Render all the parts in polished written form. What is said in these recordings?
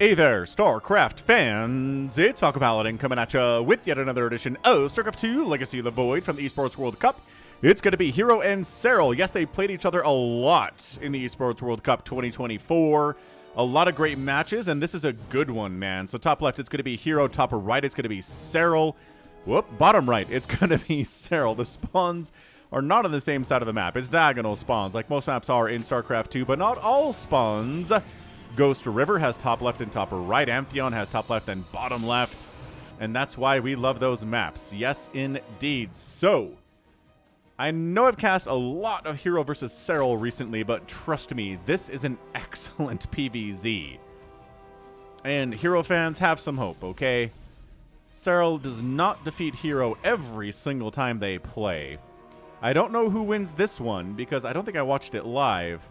Hey there, StarCraft fans! It's Falcon Paladin coming at you with yet another edition of StarCraft 2 Legacy of the Void from the Esports World Cup. It's going to be herO and Serral. Yes, they played each other a lot in the Esports World Cup 2024. A lot of great matches, and this is a good one, man. So top left, it's going to be herO. Top right, it's going to be Serral. Whoop, bottom right, it's going to be Serral. The spawns are not on the same side of the map. It's diagonal spawns, like most maps are in StarCraft 2, but not all spawns. Ghost River has top left and top right. Amphion has top left and bottom left. And that's why we love those maps. Yes, indeed. So, I know I've cast a lot of herO versus Serral recently, but trust me, this is an excellent PvZ. And herO fans, have some hope, okay? Serral does not defeat herO every single time they play. I don't know who wins this one, because I don't think I watched it live.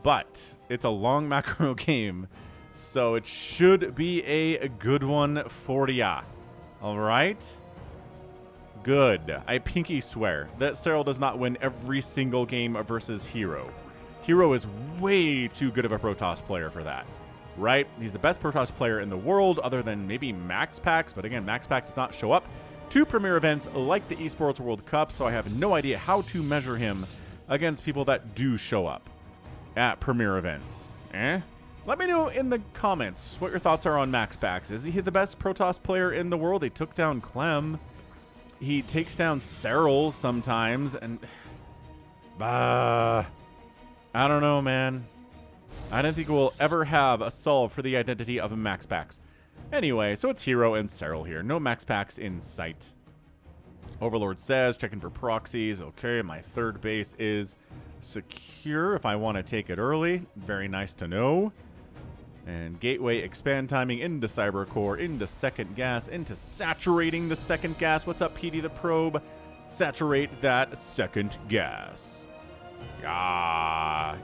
But it's a long macro game, so it should be a good one for ya. Alright? Good. I pinky swear that Serral does not win every single game versus herO. herO is way too good of a Protoss player for that. Right? He's the best Protoss player in the world, other than maybe MaxPax, but again, MaxPax does not show up to premier events like the Esports World Cup, so I have no idea how to measure him against people that do show up at premier events. Let me know in the comments what your thoughts are on MaxPax. Is he the best Protoss player in the world? He took down Clem. He takes down Serral sometimes, and I don't know, man. I don't think we'll ever have a solve for the identity of a MaxPax. Anyway, so it's herO and Serral here. No MaxPax in sight. Overlord says, checking for proxies. Okay, my third base is secure if I want to take it early. Very nice to know. And gateway expand timing into cybercore, into second gas, into saturating the second gas. What's up, PD the probe? Saturate that second gas. Yeah.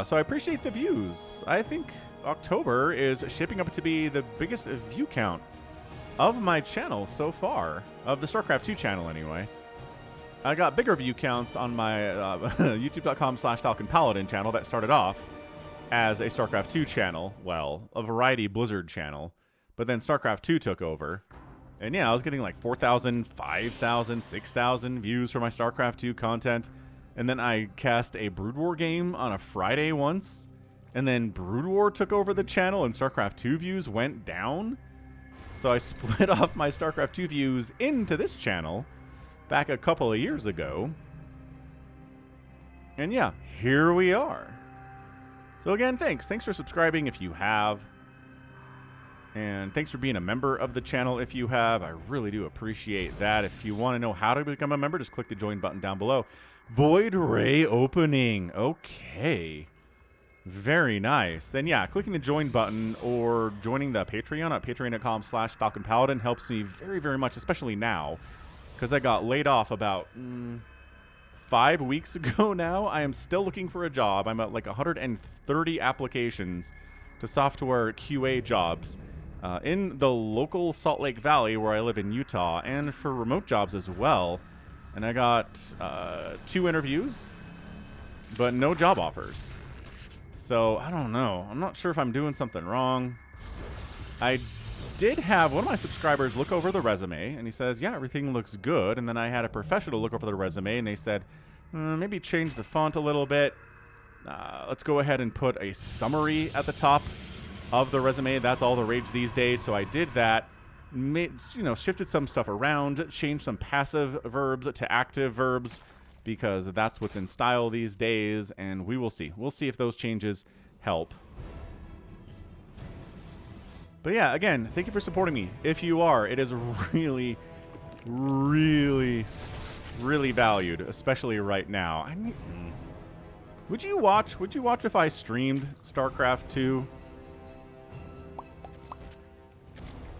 So I appreciate the views. I think October is shaping up to be the biggest view count of my channel so far, of the StarCraft 2 channel anyway. I got bigger view counts on my youtube.com/Falcon Paladin channel that started off as a StarCraft 2 channel. Well, a variety Blizzard channel. But then StarCraft 2 took over. And yeah, I was getting like 4,000, 5,000, 6,000 views for my StarCraft 2 content. And then I cast a Brood War game on a Friday once. And then Brood War took over the channel and StarCraft 2 views went down. So I split off my StarCraft 2 views into this channel back a couple of years ago. And yeah, here we are. So again, thanks for subscribing if you have, and thanks for being a member of the channel if you have. I really do appreciate that. If you want to know how to become a member, just click the join button down below. Void Ray opening. Okay, very nice. And yeah, clicking the join button or joining the Patreon at patreon.com/Falcon Paladin helps me very, very much, especially now, because I got laid off about 5 weeks ago now. I am still looking for a job. I'm at like 130 applications to software QA jobs in the local Salt Lake Valley where I live in Utah, and for remote jobs as well. And I got 2 interviews, but no job offers. So I don't know. I'm not sure if I'm doing something wrong. I did have one of my subscribers look over the resume, and he says, yeah, everything looks good. And then I had a professional look over the resume, and they said, maybe change the font a little bit. Let's go ahead and put a summary at the top of the resume. That's all the rage these days. So I did that, shifted some stuff around, changed some passive verbs to active verbs, because that's what's in style these days, and we will see. We'll see if those changes help. But yeah, again, thank you for supporting me. If you are, it is really, really, really valued, especially right now. I mean, would you watch if I streamed StarCraft 2?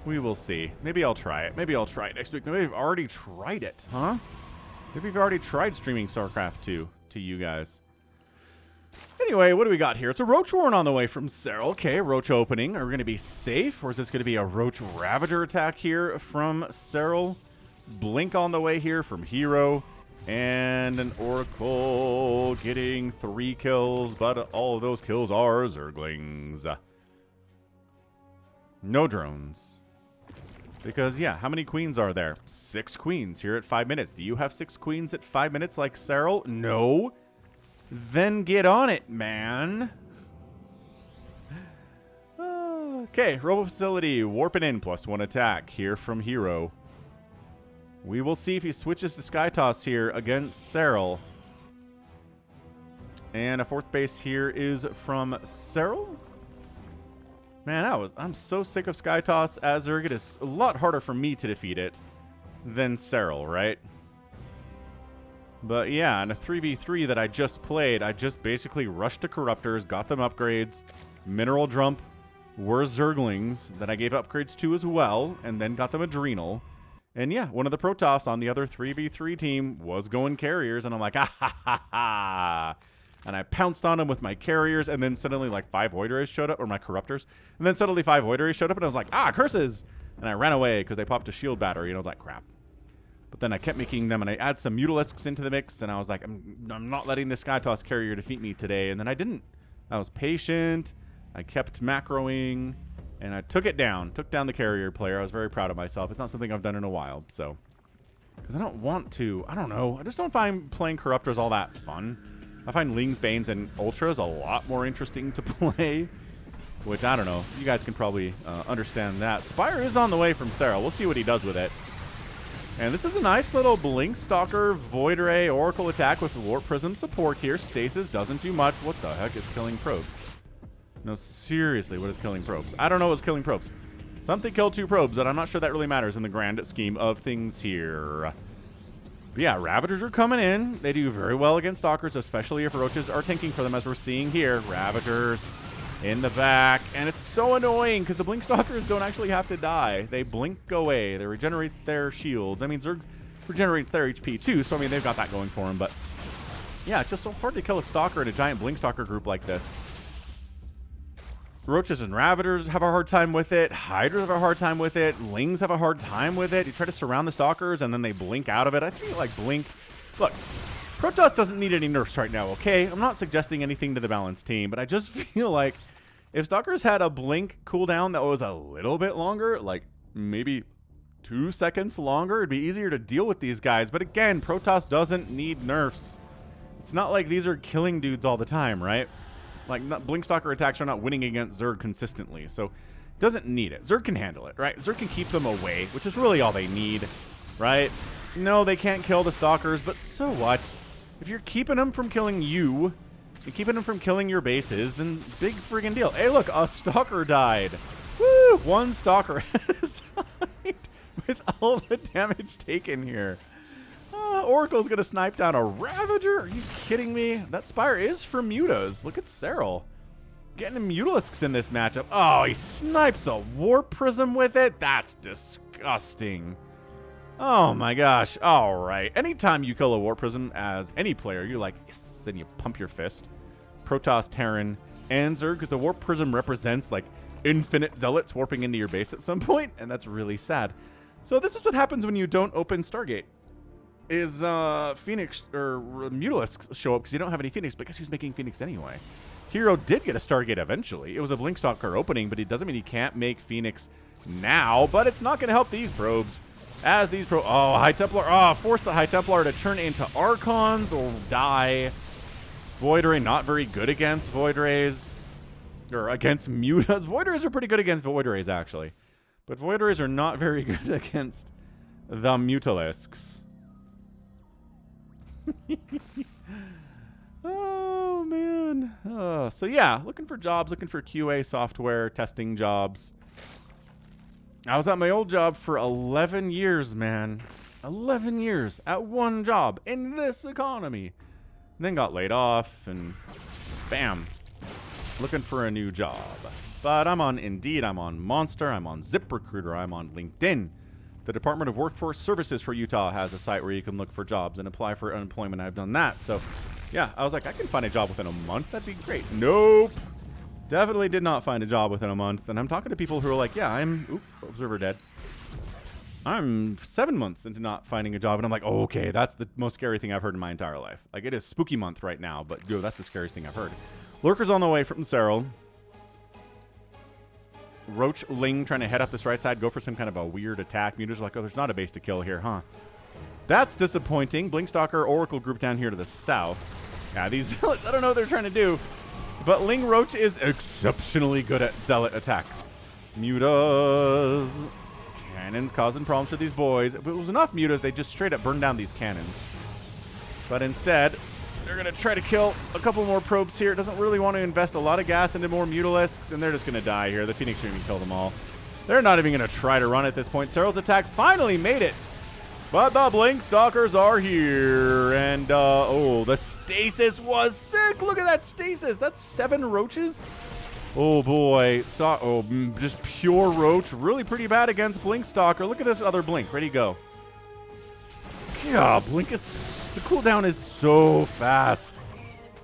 We will see. Maybe I'll try it. Maybe I'll try it next week. Maybe I've already tried it, huh? Maybe I've already tried streaming StarCraft 2 to you guys. Anyway, what do we got here? It's a Roach Warren on the way from Serral. Okay, Roach opening. Are we going to be safe, or is this going to be a Roach Ravager attack here from Serral? Blink on the way here from herO. And an Oracle getting 3 kills, but all of those kills are Zerglings. No drones. Because, yeah, how many queens are there? 6 queens here at 5 minutes. Do you have 6 queens at 5 minutes like Serral? No. Then get on it, man. Okay, Robo Facility, warping in, +1 attack here from herO. We will see if he switches to Sky Toss here against Serral. And a 4th base here is from Serral. Man, I'm so sick of Sky Toss as Zerg. It is a lot harder for me to defeat it than Serral, right? But yeah, in a 3v3 that I just played, I just basically rushed to Corruptors, got them upgrades, Mineral Drum were Zerglings that I gave upgrades to as well, and then got them Adrenal. And yeah, one of the Protoss on the other 3v3 team was going carriers, and I'm like, ah ha ha ha. And I pounced on him with my carriers, and then suddenly like 5 Void Rays showed up, or my Corruptors. And then suddenly 5 Void Rays showed up, and I was like, ah, curses! And I ran away because they popped a shield battery, and I was like, crap. But then I kept making them, and I add some Mutalisks into the mix, and I was like, I'm not letting this Sky Toss carrier defeat me today. And then I didn't. I was patient. I kept macroing, and I took it down. Took down the carrier player. I was very proud of myself. It's not something I've done in a while, so. Because I don't want to. I don't know. I just don't find playing Corruptors all that fun. I find Lings, Banes, and Ultras a lot more interesting to play. Which, I don't know. You guys can probably understand that. Spire is on the way from Serral. We'll see what he does with it. And this is a nice little Blink Stalker, Void Ray, Oracle attack with Warp Prism support here. Stasis doesn't do much. What the heck is killing probes? No, seriously, what is killing probes? I don't know what's killing probes. Something killed 2 probes, but I'm not sure that really matters in the grand scheme of things here. But yeah, Ravagers are coming in. They do very well against Stalkers, especially if Roaches are tanking for them, as we're seeing here. Ravagers in the back. And it's so annoying because the Blink Stalkers don't actually have to die. They blink away. They regenerate their shields. I mean, Zerg regenerates their HP too, so I mean, they've got that going for them. But yeah, it's just so hard to kill a Stalker in a giant Blink Stalker group like this. Roaches and Ravagers have a hard time with it. Hydras have a hard time with it. Lings have a hard time with it. You try to surround the Stalkers, and then they blink out of it. I think, like, blink. Look, Protoss doesn't need any nerfs right now, okay? I'm not suggesting anything to the balanced team, but I just feel like if Stalkers had a blink cooldown that was a little bit longer, like maybe 2 seconds longer, it'd be easier to deal with these guys. But again, Protoss doesn't need nerfs. It's not like these are killing dudes all the time, right? Like, Blink Stalker attacks are not winning against Zerg consistently, so it doesn't need it. Zerg can handle it, right? Zerg can keep them away, which is really all they need, right? No, they can't kill the Stalkers, but so what? If you're keeping them from killing you, you're keeping them from killing your bases, then big friggin' deal. Hey, look, a Stalker died. Woo! 1 Stalker has died with all the damage taken here. Oracle's gonna snipe down a Ravager? Are you kidding me? That Spire is for Mutas. Look at Serral. Getting Mutalisks in this matchup. Oh, he snipes a Warp Prism with it? That's disgusting. Oh my gosh. Alright. Anytime you kill a Warp Prism as any player, you're like, yes, and you pump your fist. Protoss, Terran, and Zerg, because the Warp Prism represents like infinite zealots warping into your base at some point, and that's really sad. So this is what happens when you don't open Stargate. Is Phoenix or Mutalisks show up because you don't have any Phoenix, but guess who's making Phoenix anyway? herO did get a Stargate eventually. It was a Blink Stalker opening, but it doesn't mean he can't make Phoenix now, but it's not going to help these probes. As these oh, High Templar, force the High Templar to turn into Archons or die. Void Ray not very good against Void Rays, or against Mutas. Void Rays are pretty good against Void Rays, actually. But Void Rays are not very good against the Mutalisks. Oh, man. So, yeah, looking for jobs, looking for QA software, testing jobs. I was at my old job for 11 years, man. 11 years at one job in this economy. And then got laid off, and bam, looking for a new job. But I'm on Indeed, I'm on Monster, I'm on ZipRecruiter, I'm on LinkedIn. The Department of Workforce Services for Utah has a site where you can look for jobs and apply for unemployment. I've done that. So, yeah, I was like, I can find a job within a month. That'd be great. Nope. Definitely did not find a job within a month. And I'm talking to people who are like, yeah, Observer dead. I'm 7 months into not finding a job. And I'm like, oh, okay, that's the most scary thing I've heard in my entire life. Like, it is spooky month right now, but yo, that's the scariest thing I've heard. Lurker's on the way from Serral. Roach Ling trying to head up this right side, go for some kind of a weird attack. Mutas are like, oh, there's not a base to kill here, huh? That's disappointing. Blinkstalker, Oracle group down here to the south. Yeah, these Zealots, I don't know what they're trying to do. But Ling Roach is exceptionally good at Zealot attacks. Mutas. Cannons causing problems for these boys. If it was enough Mutas, they just straight up burn down these cannons. But instead, they're going to try to kill a couple more probes here. It doesn't really want to invest a lot of gas into more Mutalisks, and they're just going to die here. The Phoenix Stream can kill them all. They're not even going to try to run at this point. Serral's attack finally made it. But the Blink Stalkers are here. And, oh, the stasis was sick. Look at that stasis. That's 7 roaches. Oh, boy. Just pure roach. Really pretty bad against Blink Stalker. Look at this other Blink. Ready to go. Yeah, Blink is... The cooldown is so fast.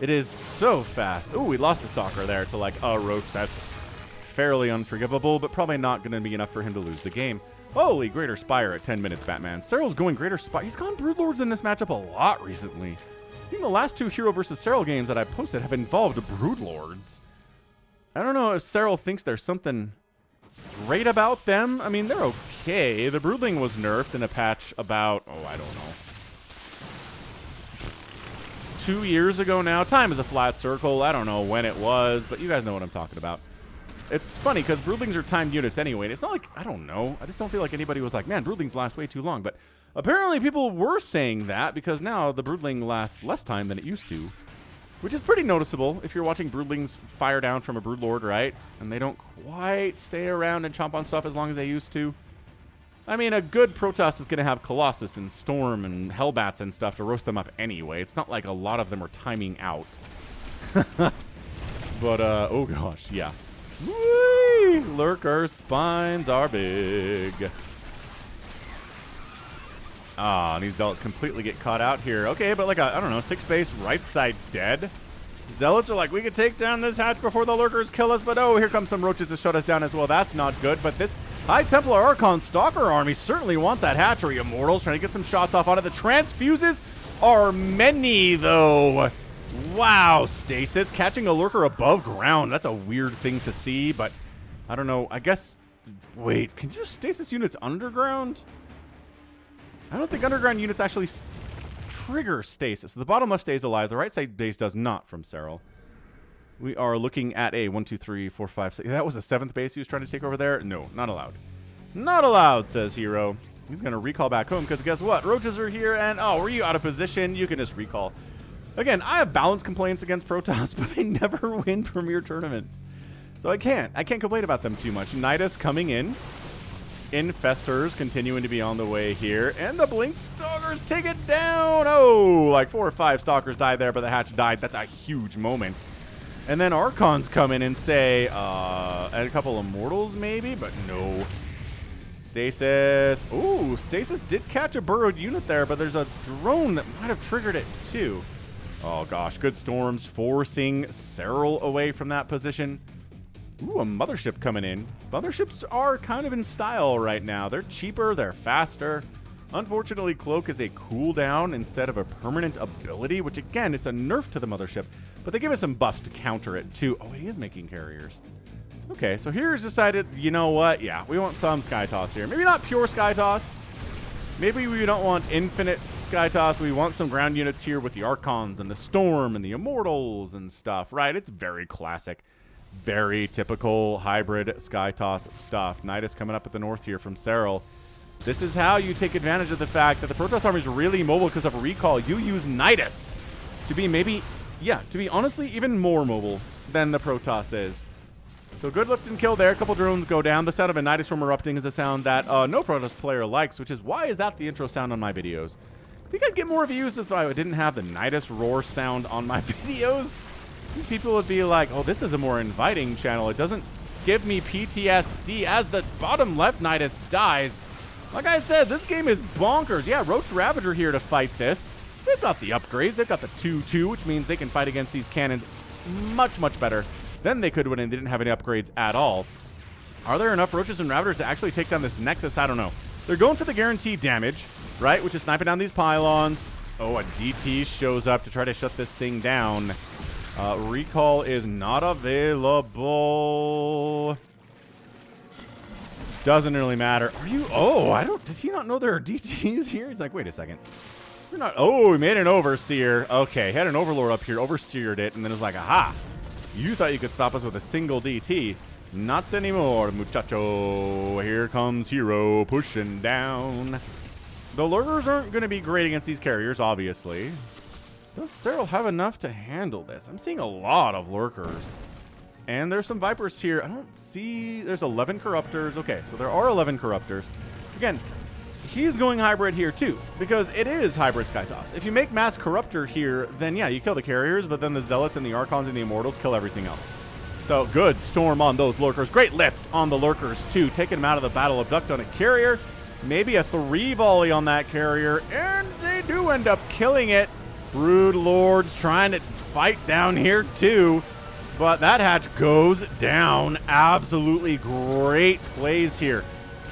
It is so fast. Oh, we lost a Stalker there to, like, a roach. That's fairly unforgivable, but probably not going to be enough for him to lose the game. Holy, Greater Spire at 10 minutes, Batman. Serral's going Greater Spire. He's gone Broodlords in this matchup a lot recently. I think the last 2 herO versus Serral games that I posted have involved Broodlords. I don't know if Serral thinks there's something great about them. I mean, they're okay. The Broodling was nerfed in a patch about, oh, I don't know, 2 years ago now. Time is a flat circle. I don't know when it was, but you guys know what I'm talking about. It's funny because Broodlings are timed units anyway. And it's not like, I don't know. I just don't feel like anybody was like, man, Broodlings last way too long. But apparently people were saying that because now the Broodling lasts less time than it used to. Which is pretty noticeable if you're watching Broodlings fire down from a Broodlord, right? And they don't quite stay around and chomp on stuff as long as they used to. I mean, a good Protoss is going to have Colossus and Storm and Hellbats and stuff to roast them up anyway. It's not like a lot of them are timing out. But, oh gosh, yeah. Whee! Lurker spines are big. Ah, and these Zealots completely get caught out here. Okay, but like a, I don't know, 6 base right side dead. Zealots are like, we could take down this hatch before the Lurkers kill us, but oh, here comes some roaches to shut us down as well. That's not good, but this High Templar Archon Stalker army certainly wants that hatchery. Immortals trying to get some shots off on it. The transfuses are many, though. Wow, Stasis catching a Lurker above ground. That's a weird thing to see, but I don't know. I guess, wait, can you Stasis units underground? I don't think underground units actually trigger Stasis. The bottom left stays alive. The right side base does not from Serral. We are looking at a 1, 2, 3, 4, 5, 6. That was the 7th base he was trying to take over there? No, not allowed. Not allowed, says herO. He's going to recall back home because guess what? Roaches are here and, oh, were you out of position? You can just recall. Again, I have balance complaints against Protoss, but they never win Premier tournaments. So I can't complain about them too much. Nidus coming in. Infestors continuing to be on the way here. And the Blink Stalkers take it down. Oh, like 4 or 5 Stalkers died there, but the hatch died. That's a huge moment. And then Archons come in and say, and a couple Immortals maybe, but no. Stasis. Ooh, Stasis did catch a burrowed unit there, but there's a drone that might have triggered it too. Oh gosh, good storms forcing Serral away from that position. Ooh, a mothership coming in. Motherships are kind of in style right now. They're cheaper, they're faster. Unfortunately, Cloak is a cooldown instead of a permanent ability, which again, it's a nerf to the mothership, but they give us some buffs to counter it too. Oh, he is making carriers. Okay, so here's decided, you know what? Yeah, we want some Sky Toss here. Maybe not pure Sky Toss. Maybe we don't want infinite Sky Toss. We want some ground units here with the Archons and the Storm and the Immortals and stuff, right? It's very classic. Very typical hybrid Sky Toss stuff. Nidus coming up at the north here from Serral. This is how you take advantage of the fact that the Protoss army is really mobile because of recall. You use Nidus to be maybe, yeah, to be honestly even more mobile than the Protoss is. So good lift and kill there. A couple drones go down. The sound of a Nidus storm erupting is a sound that no Protoss player likes, which is why is that the intro sound on my videos. I think I'd get more views if I didn't have the Nidus roar sound on my videos. People would be like, oh, this is a more inviting channel. It doesn't give me PTSD as the bottom left Nidus dies. Like I said, this game is bonkers. Yeah, Roach Ravager here to fight this. They've got the upgrades. They've got the 2-2, which means they can fight against these cannons much, much better than they could when they didn't have any upgrades at all. Are there enough Roaches and Ravagers to actually take down this Nexus? I don't know. They're going for the guaranteed damage, right, which is sniping down these pylons. Oh, a DT shows up to try to shut this thing down. Recall is not available. Doesn't really matter. Are you? Oh, I don't. Did he not know there are DTs here? He's like, wait a second. We're not. Oh, he made an overseer. Okay, he had an overlord up here, overseered it, and then it was like, aha. You thought you could stop us with a single DT. Not anymore, muchacho. Here comes herO pushing down. The lurkers aren't going to be great against these carriers, obviously. Does Serral have enough to handle this? I'm seeing a lot of lurkers. And there's some Vipers here. I don't see... There's 11 Corruptors. Okay, so there are 11 Corruptors. Again, he's going hybrid here too, because it is hybrid Skytoss. If you make mass Corruptor here, then yeah, you kill the carriers, but then the Zealots and the Archons and the Immortals kill everything else. So good storm on those lurkers. Great lift on the lurkers too, taking them out of the battle. Abduct on a carrier. Maybe a 3 volley on that carrier, and they do end up killing it. Brood Lords trying to fight down here too. But that hatch goes down. Absolutely great plays here.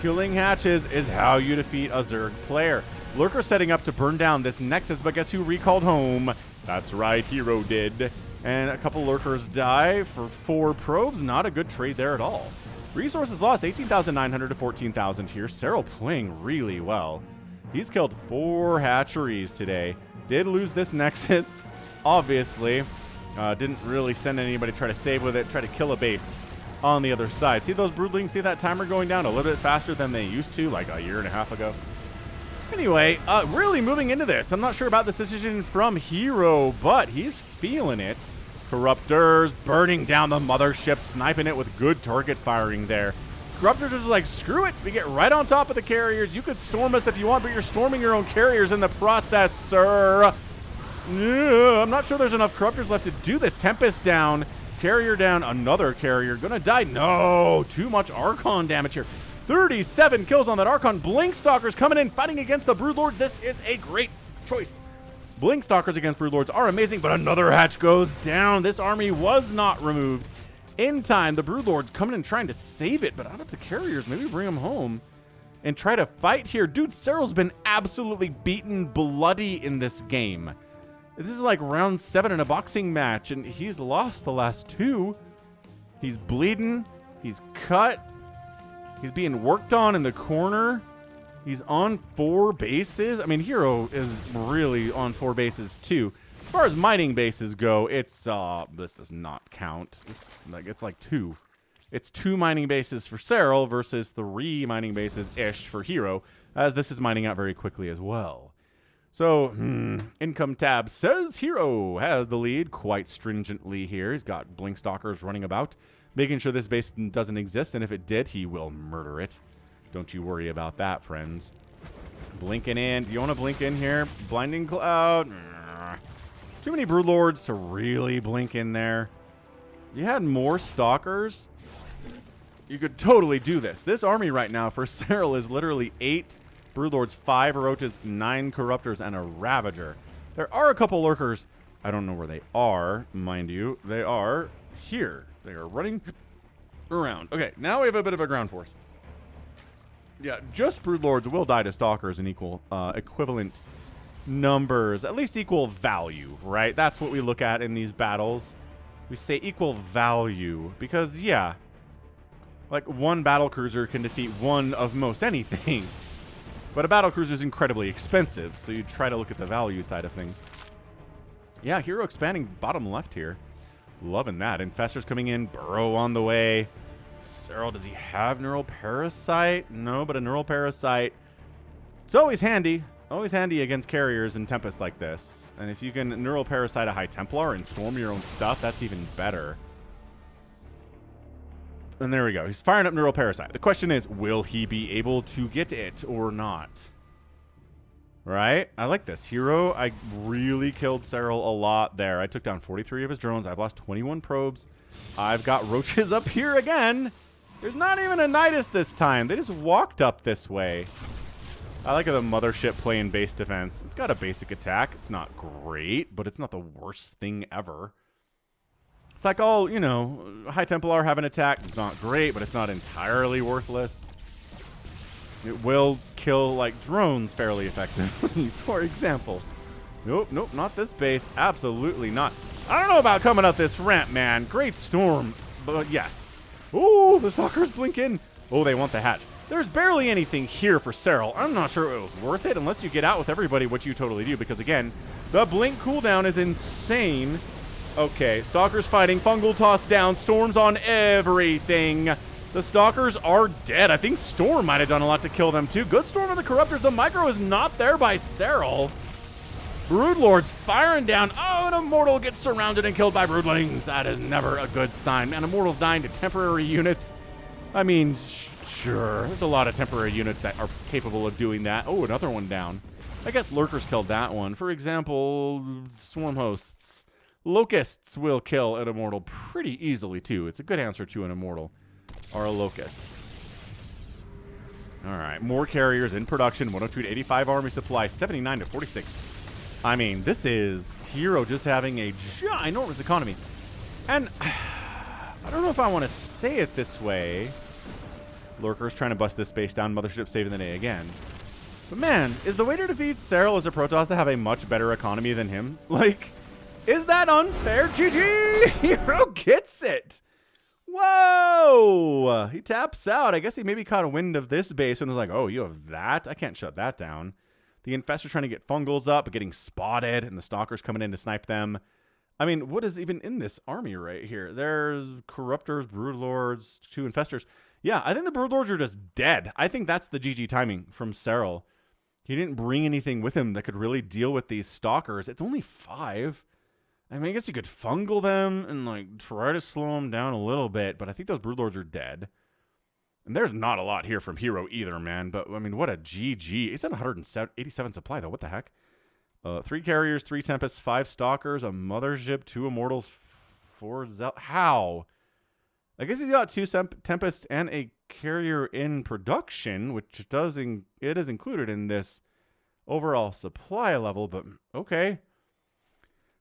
Killing hatches is how you defeat a Zerg player. Lurker setting up to burn down this Nexus, but guess who recalled home? That's right, herO did. And a couple lurkers die for 4 probes. Not a good trade there at all. Resources lost, 18,900 to 14,000 here. Serral playing really well. He's killed 4 hatcheries today. Did lose this Nexus, obviously. Didn't really send anybody to try to save with it, try to kill a base on the other side. See those broodlings? See that timer going down a little bit faster than they used to, like a year and a half ago? Anyway, really moving into this. I'm not sure about this decision from herO, but he's feeling it. Corruptors burning down the mothership, sniping it with good target firing there. Corruptors is like, screw it. We get right on top of the carriers. You could storm us if you want, but you're storming your own carriers in the process, sir. I'm not sure there's enough Corruptors left to do this. Tempest down. Carrier down. Another carrier. Gonna die. No. Too much Archon damage here. 37 kills on that Archon. Blinkstalkers coming in, fighting against the Broodlords. This is a great choice. Blinkstalkers against Broodlords are amazing, but another hatch goes down. This army was not removed in time. The Broodlords coming in trying to save it, but out of the carriers, maybe bring them home and try to fight here. Dude, Serral's been absolutely beaten bloody in this game. This is like round 7 in a boxing match, and he's lost the last 2. He's bleeding. He's cut. He's being worked on in the corner. He's on 4 bases. I mean, herO is really on 4 bases too. As far as mining bases go, it's this does not count. It's like 2. It's 2 mining bases for Serral versus 3 mining bases ish for herO, as this is mining out very quickly as well. So, income tab says herO has the lead quite stringently here. He's got Blinkstalkers running about, making sure this base doesn't exist, and if it did, he will murder it. Don't you worry about that, friends. Blinking in. Do you want to blink in here? Blinding Cloud. Too many Broodlords to really blink in there. If you had more Stalkers, you could totally do this. This army right now for Serral is literally 8 Broodlords, 5 Orochas, 9 Corruptors, and a Ravager. There are a couple Lurkers. I don't know where they are, mind you. They are here. They are running around. Okay, now we have a bit of a ground force. Yeah, just Broodlords will die to Stalkers in equal, equivalent numbers. At least equal value, right? That's what we look at in these battles. We say equal value because, yeah, like 1 battlecruiser can defeat 1 of most anything. But a battlecruiser is incredibly expensive, so you try to look at the value side of things. Yeah, herO expanding bottom left here. Loving that. Infestors coming in. Burrow on the way. Serral, does he have Neural Parasite? No, but a Neural Parasite. It's always handy. Always handy against carriers and Tempests like this. And if you can Neural Parasite a High Templar and storm your own stuff, that's even better. And there we go. He's firing up Neural Parasite. The question is, will he be able to get it or not? Right? I like this. herO, I really killed Serral a lot there. I took down 43 of his drones. I've lost 21 probes. I've got roaches up here again. There's not even a Nidus this time. They just walked up this way. I like how the mothership playing base defense. It's got a basic attack. It's not great, but it's not the worst thing ever. It's like all, you know, High Templar have an attack. It's not great, but it's not entirely worthless. It will kill, like, drones fairly effectively, for example. Nope, nope, not this base. Absolutely not. I don't know about coming up this ramp, man. Great storm, but yes. Ooh, the Stalkers blink in. Oh, they want the hatch. There's barely anything here for Serral. I'm not sure it was worth it unless you get out with everybody, which you totally do, because again, the blink cooldown is insane. Okay, Stalkers fighting, fungal toss down, storms on everything. The Stalkers are dead. I think Storm might have done a lot to kill them too. Good Storm on the Corruptors. The micro is not there by Serral. Broodlord's firing down. Oh, an Immortal gets surrounded and killed by Broodlings. That is never a good sign. Man, Immortal's dying to temporary units. I mean, sure. There's a lot of temporary units that are capable of doing that. Oh, another one down. I guess Lurkers killed that one. For example, Swarm Hosts. Locusts will kill an Immortal pretty easily, too. It's a good answer to an Immortal. Are Locusts. All right, more carriers in production. 102 to 85 army supply. 79 to 46. I mean, this is herO just having a ginormous economy. And I don't know if I want to say it this way. Lurker's trying to bust this space down. Mothership saving the day again. But man, is the way to defeat Serral as a Protoss to have a much better economy than him? Like, is that unfair? GG! herO gets it! Whoa! He taps out. I guess he maybe caught a wind of this base and was like, oh, you have that? I can't shut that down. The Infestor trying to get Fungals up, but getting spotted, and the Stalkers coming in to snipe them. I mean, what is even in this army right here? There's Corruptors, Broodlords, 2 Infestors. Yeah, I think the Broodlords are just dead. I think that's the GG timing from Serral. He didn't bring anything with him that could really deal with these Stalkers. It's only 5. I mean, I guess you could fungal them and, like, try to slow them down a little bit, but I think those Broodlords are dead. And there's not a lot here from herO either, man. But, I mean, what a GG. It's at 187 supply, though. What the heck? 3 carriers, 3 Tempests, 5 Stalkers, a Mothership, 2 Immortals, 4 How? I guess he's got 2 Tempests and a carrier in production, which it is included in this overall supply level, but okay.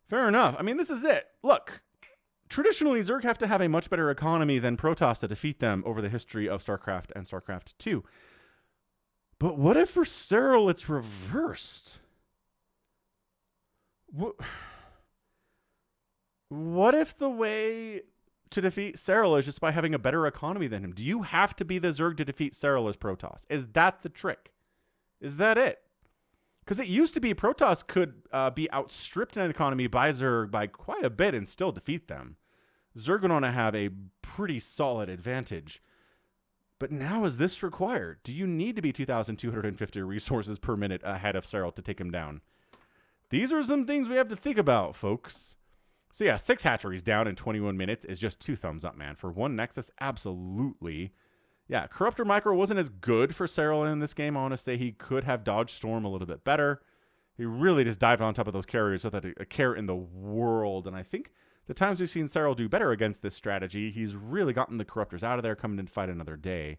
Fair enough. I mean, this is it. Look. Traditionally, Zerg have to have a much better economy than Protoss to defeat them over the history of StarCraft and StarCraft 2. But what if for Serral it's reversed? What if the way to defeat Serral is just by having a better economy than him? Do you have to be the Zerg to defeat Serral as Protoss? Is that the trick? Is that it? Because it used to be Protoss could be outstripped in economy by Zerg by quite a bit and still defeat them. Zerg would want to have a pretty solid advantage. But now is this required? Do you need to be 2,250 resources per minute ahead of Serral to take him down? These are some things we have to think about, folks. So yeah, 6 hatcheries down in 21 minutes is just 2 thumbs up, man. For 1 Nexus, absolutely. Yeah, Corruptor Micro wasn't as good for Serral in this game. I want to say he could have dodged Storm a little bit better. He really just dived on top of those carriers without a care in the world. And I think the times we've seen Serral do better against this strategy, he's really gotten the Corruptors out of there, coming in to fight another day.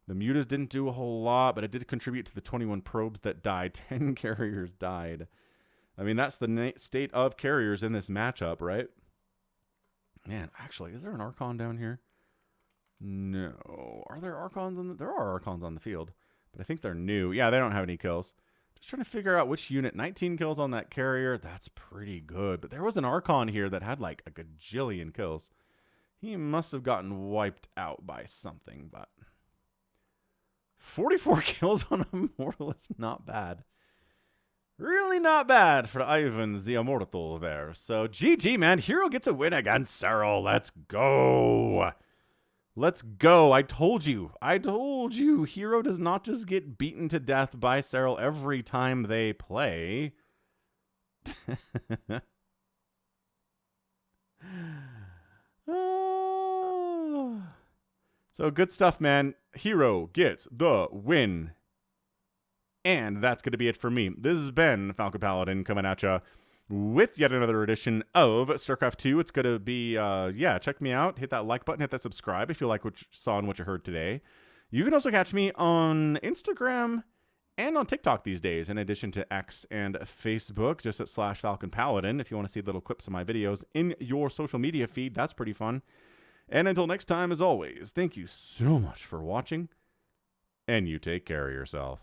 The Mutas didn't do a whole lot, but it did contribute to the 21 probes that died. 10 carriers died. I mean, that's the state of carriers in this matchup, right? Man, actually, is there an Archon down here? No. Are there Archons on the... There are Archons on the field, but I think they're new. Yeah, they don't have any kills. Just trying to figure out which unit. 19 kills on that carrier. That's pretty good. But there was an Archon here that had like a gajillion kills. He must have gotten wiped out by something, but... 44 kills on Immortal is not bad. Really not bad for Ivan the Immortal there. So, GG, man. herO gets a win against Serral. Let's go. Let's go. I told you. herO does not just get beaten to death by Serral every time they play. So good stuff, man. herO gets the win. And that's going to be it for me. This has been Falcon Paladin coming at you with yet another edition of StarCraft 2. It's going to be, yeah, check me out. Hit that like button, hit that subscribe if you like what you saw and what you heard today. You can also catch me on Instagram and on TikTok these days, in addition to X and Facebook, just at /Falcon Paladin. If you want to see little clips of my videos in your social media feed, that's pretty fun. And until next time, as always, thank you so much for watching, and you take care of yourself.